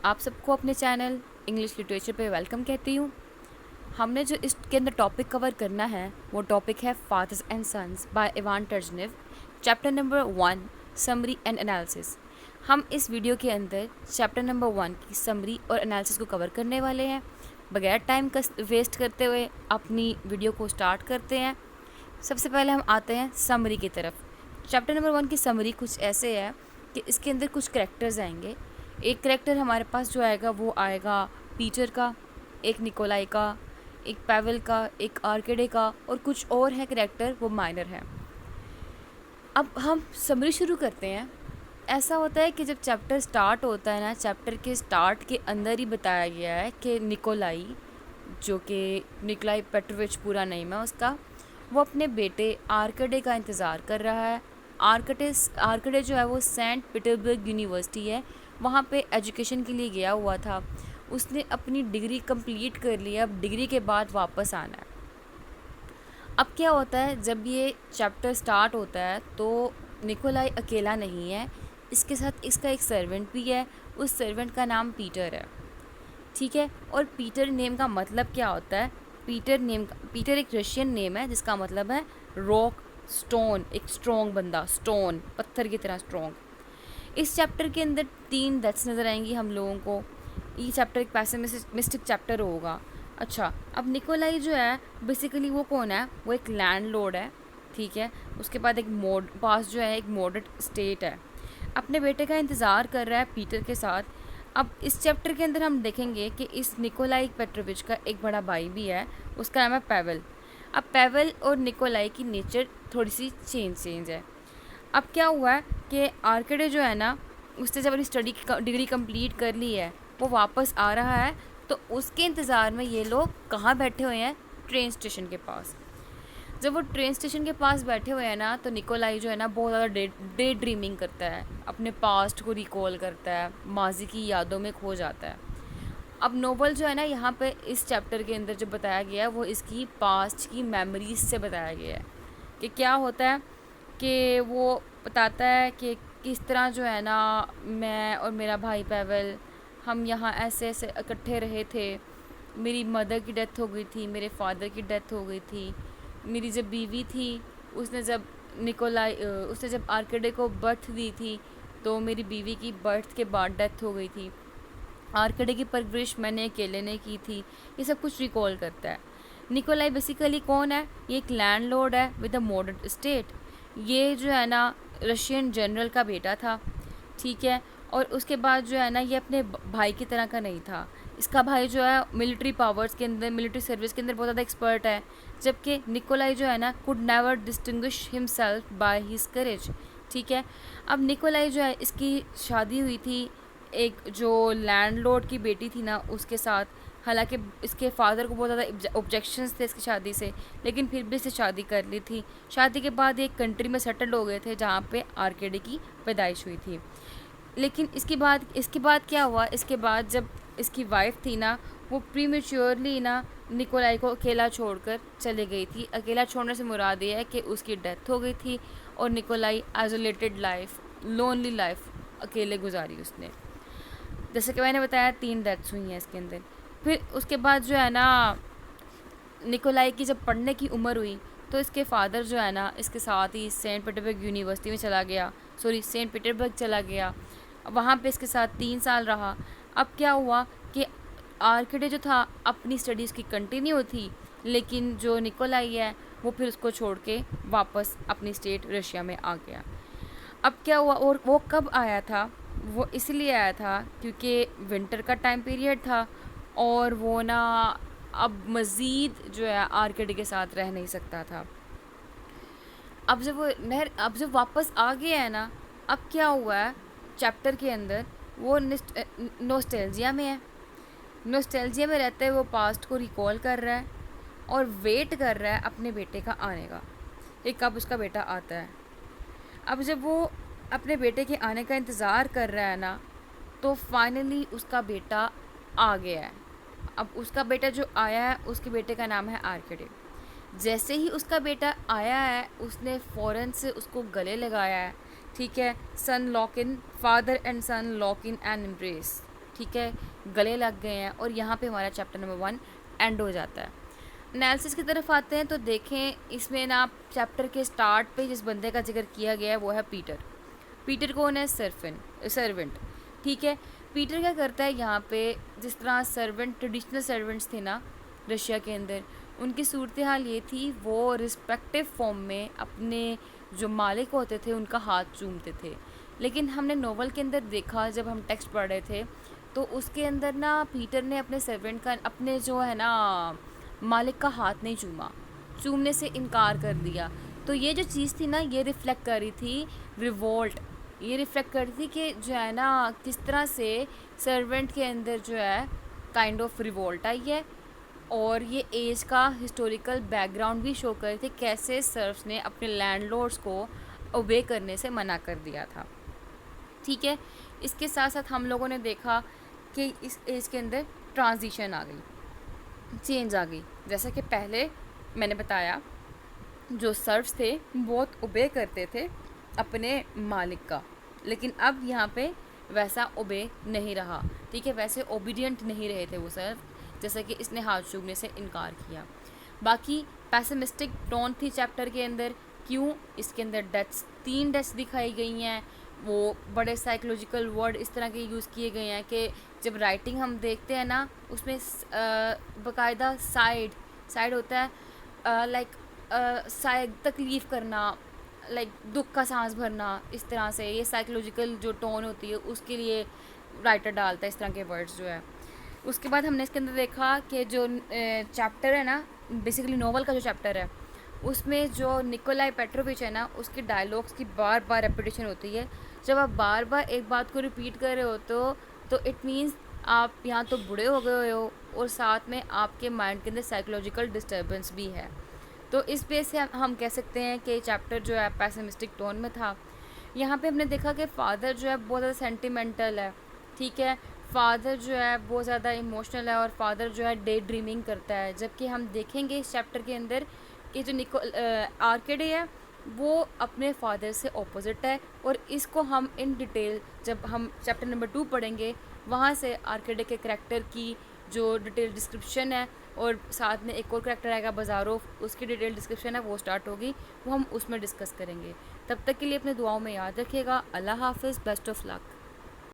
आप सबको अपने चैनल इंग्लिश लिटरेचर पे वेलकम कहती हूँ। हमने जो इसके अंदर टॉपिक कवर करना है वो टॉपिक है Fathers and Sons by Ivan Turgenev, chapter number 1, summary and analysis. हम इस वीडियो के अंदर चैप्टर नंबर 1 की समरी और एनालिसिस को कवर करने वाले हैं। बगैर टाइम का वेस्ट करते हुए अपनी वीडियो को स्टार्ट करते हैं। सबसे पहले हम आते हैं समरी की तरफ। चैप्टर नंबर 1 की समरी कुछ ऐसे है कि इसके अंदर कुछ करेक्टर्स आएंगे। एक करेक्टर हमारे पास जो आएगा वो आएगा पीटर का, एक निकोलाई का, एक पैवल का, एक आर्केडे का, और कुछ और है करेक्टर वो माइनर है। अब हम समरी शुरू करते हैं। ऐसा होता है कि जब चैप्टर स्टार्ट होता है ना, चैप्टर के स्टार्ट के अंदर ही बताया गया है कि निकोलाई, जो कि निकोलाई पेट्रोविच पूरा नेम है उसका, वो अपने बेटे आर्केडे का इंतज़ार कर रहा है। आर्केडे जो है वो सेंट पीटर्सबर्ग यूनिवर्सिटी है, वहाँ पे एजुकेशन के लिए गया हुआ था। उसने अपनी डिग्री कंप्लीट कर ली है, अब डिग्री के बाद वापस आना है। अब क्या होता है, जब ये चैप्टर स्टार्ट होता है तो निकोलाई अकेला नहीं है, इसके साथ इसका एक सर्वेंट भी है। उस सर्वेंट का नाम पीटर है, ठीक है। और पीटर नेम का मतलब क्या होता है? पीटर एक रशियन नेम है जिसका मतलब है रॉक, स्टोन, एक स्ट्रॉन्ग बंदा, स्टोन, पत्थर की तरह स्ट्रॉन्ग। इस चैप्टर के अंदर 3 डेथ्स नज़र आएंगी हम लोगों को। ये चैप्टर एक पैसिमिस्टिक चैप्टर होगा। अच्छा, अब निकोलाई जो है बेसिकली वो कौन है? वो एक लैंडलॉर्ड है, ठीक है। उसके बाद पास जो है एक मॉडर्न स्टेट है। अपने बेटे का इंतज़ार कर रहा है पीटर के साथ। अब इस चैप्टर के अंदर हम देखेंगे कि इस निकोलाई पेट्रोविच का एक बड़ा भाई भी है, उसका नाम है पैवल। अब पैवल और निकोलाई की नेचर थोड़ी सी चेंज है। अब क्या हुआ है कि आर्केडे जो है ना, उसने जब अपनी स्टडी की डिग्री कंप्लीट कर ली है, वो वापस आ रहा है। तो उसके इंतज़ार में ये लोग कहाँ बैठे हुए हैं? ट्रेन स्टेशन के पास। जब वो ट्रेन स्टेशन के पास बैठे हुए हैं ना, तो निकोलाई जो है ना बहुत ज़्यादा डे ड्रीमिंग करता है, अपने पास्ट को रिकॉल करता है, माजी की यादों में खो जाता है। अब नोवेल जो है ना, यहाँ पे इस चैप्टर के अंदर जो बताया गया है वो इसकी पास्ट की मेमोरीज से बताया गया है कि क्या होता है कि वो बताता है कि किस तरह जो है ना, मैं और मेरा भाई पैवल, हम यहाँ ऐसे ऐसे इकट्ठे रहे थे। मेरी मदर की डेथ हो गई थी, मेरे फादर की डेथ हो गई थी। मेरी जब बीवी थी, उसने जब उसने जब आर्केडे को बर्थ दी थी, तो मेरी बीवी की बर्थ के बाद डेथ हो गई थी। आर्केडे की परवरिश मैंने अकेले ने की थी। ये सब कुछ रिकॉल करता है। निकोलाई बेसिकली कौन है? ये एक लैंडलॉर्ड है विद अ मॉडर्न स्टेट। ये जो है ना रशियन जनरल का बेटा था, ठीक है। और उसके बाद जो है ना, ये अपने भाई की तरह का नहीं था। इसका भाई जो है मिलिट्री पावर्स के अंदर, मिलिट्री सर्विस के अंदर बहुत ज़्यादा एक्सपर्ट है, जबकि निकोलाई जो है ना could never distinguish himself by his courage, ठीक है। अब निकोलाई जो है, इसकी शादी हुई थी एक जो लैंडलॉर्ड की बेटी थी ना उसके साथ। हालांकि इसके फादर को बहुत ज़्यादा ऑब्जेक्शंस थे इसकी शादी से, लेकिन फिर भी इससे शादी कर ली थी। शादी के बाद एक कंट्री में सेटल हो गए थे जहाँ पे आर्केडे की पैदाइश हुई थी। लेकिन इसके बाद क्या हुआ? इसके बाद जब इसकी वाइफ थी ना, वो प्रीमेच्योरली ना निकोलाई को अकेला छोड़कर चले गई थी। अकेला छोड़ने से मुराद ये है कि उसकी डेथ हो गई थी और Nikolai isolated life, lonely life अकेले गुजारी उसने। जैसे कि मैंने बताया 3 डेथ्स हुई हैं इसके अंदर। फिर उसके बाद जो है ना, निकोलाई की जब पढ़ने की उम्र हुई तो इसके फादर जो है ना इसके साथ ही सेंट पीटर्सबर्ग यूनिवर्सिटी में चला गया, सेंट पीटर्सबर्ग चला गया। वहाँ पे इसके साथ 3 साल रहा। अब क्या हुआ कि आर्किडे जो था अपनी स्टडीज़ की कंटिन्यू थी, लेकिन जो निकोलाई है वो फिर उसको छोड़ के वापस अपनी स्टेट रशिया में आ गया। अब क्या हुआ, और वो कब आया था? वो इसलिए आया था क्योंकि विंटर का टाइम पीरियड था और वो ना अब मज़ीद जो है आर्किड के साथ रह नहीं सकता था। अब जब वापस आ गया है ना, अब क्या हुआ है चैप्टर के अंदर, वो नोस्टैल्जिया में है। नोस्टैल्जिया में रहते हुए वो पास्ट को रिकॉल कर रहा है और वेट कर रहा है अपने बेटे का आने का, कि कब उसका बेटा आता है। अब जब वो अपने बेटे के आने का इंतज़ार कर रहा है ना, तो फाइनली उसका बेटा आ गया है। अब उसका बेटा जो आया है, उसके बेटे का नाम है आर्किडे। जैसे ही उसका बेटा आया है, उसने फ़ौरन से उसको गले लगाया है, ठीक है। Son lock in, father and son lock in and embrace, ठीक है, गले लग गए हैं, और यहाँ पे हमारा चैप्टर नंबर 1 एंड हो जाता है। एनालिसिस की तरफ आते हैं तो देखें इसमें ना चैप्टर के स्टार्ट पे जिस बंदे का जिक्र किया गया है वो है पीटर। पीटर कौन है? सर्वेंट। ठीक है, पीटर क्या करता है यहाँ पे, जिस तरह सर्वेंट ट्रेडिशनल सर्वेंट्स थे ना रशिया के अंदर, उनकी सूरत हाल ये थी, वो रिस्पेक्टिव फॉर्म में अपने जो मालिक होते थे उनका हाथ चूमते थे। लेकिन हमने नोवेल के अंदर देखा, जब हम टेक्स्ट पढ़ रहे थे, तो उसके अंदर ना पीटर ने अपने सर्वेंट का, अपने जो है ना मालिक का हाथ नहीं चूमा, चूमने से इनकार कर दिया। तो ये जो चीज़ थी ना, ये रिफ़्लेक्ट कर रही थी रिवोल्ट, ये रिफ़्लेक्ट कर रही थी कि जो है ना किस तरह से सर्वेंट के अंदर जो है काइंड ऑफ रिवोल्ट आई है। और ये एज का हिस्टोरिकल बैकग्राउंड भी शो कर रहे थे, कैसे सर्व्स ने अपने लैंडलॉर्ड्स को ओबे करने से मना कर दिया था। ठीक है, इसके साथ साथ हम लोगों ने देखा कि इस एज के अंदर ट्रांजिशन आ गई, चेंज आ गई। जैसा कि पहले मैंने बताया, जो सर्व्स थे बहुत ओबे करते थे अपने मालिक का, लेकिन अब यहाँ पे वैसा ओबे नहीं रहा। ठीक है, वैसे ओबीडियंट नहीं रहे थे वो सर्व, जैसा कि इसने हाथ चूमने से इनकार किया। बाकी पैसिमिस्टिक टोन थी चैप्टर के अंदर। क्यों? इसके अंदर डेथ्स, 3 डेथ्स दिखाई गई हैं। वो बड़े साइकोलॉजिकल वर्ड इस तरह के यूज़ किए गए हैं कि जब राइटिंग हम देखते हैं ना, उसमें बाकायदा साइड होता है, लाइक शायद तकलीफ़ करना, लाइक दुख का सांस भरना, इस तरह से ये साइकोलॉजिकल जो टोन होती है उसके लिए राइटर डालता है इस तरह के वर्ड्स जो है। उसके बाद हमने इसके अंदर देखा कि जो चैप्टर है ना, बेसिकली नोवेल का जो चैप्टर है, उसमें जो निकोलाई पेट्रोविच है ना, उसके डायलॉग्स की बार बार रेपिटेशन होती है। जब आप बार बार एक बात को रिपीट कर रहे होते हो तो इट मीन्स आप यहाँ तो बूढ़े हो गए हो, और साथ में आपके माइंड के अंदर साइकोलॉजिकल डिस्टर्बेंस भी है। तो इस बेस से हम कह सकते हैं कि चैप्टर जो है पैसिमिस्टिक टोन में था। यहाँ पे हमने देखा कि फ़ादर जो है बहुत ज़्यादा सेंटिमेंटल है। ठीक है, फ़ादर जो है बहुत ज़्यादा इमोशनल है, और फादर जो है डे ड्रीमिंग करता है। जबकि हम देखेंगे इस चैप्टर के अंदर कि जो आर्केडे है वो अपने फादर से ऑपोजिट है, और इसको हम इन डिटेल जब हम चैप्टर नंबर 2 पढ़ेंगे, वहाँ से आर्केडे के करैक्टर की जो डिटेल डिस्क्रिप्शन है, और साथ में एक और करैक्टर आएगा बाजारोफ, उसकी डिटेल डिस्क्रिप्शन है वो स्टार्ट होगी, वो हम उसमें डिस्कस करेंगे। तब तक के लिए अपने दुआओं में याद रखिएगा। अल्लाह हाफिज़, बेस्ट ऑफ लक।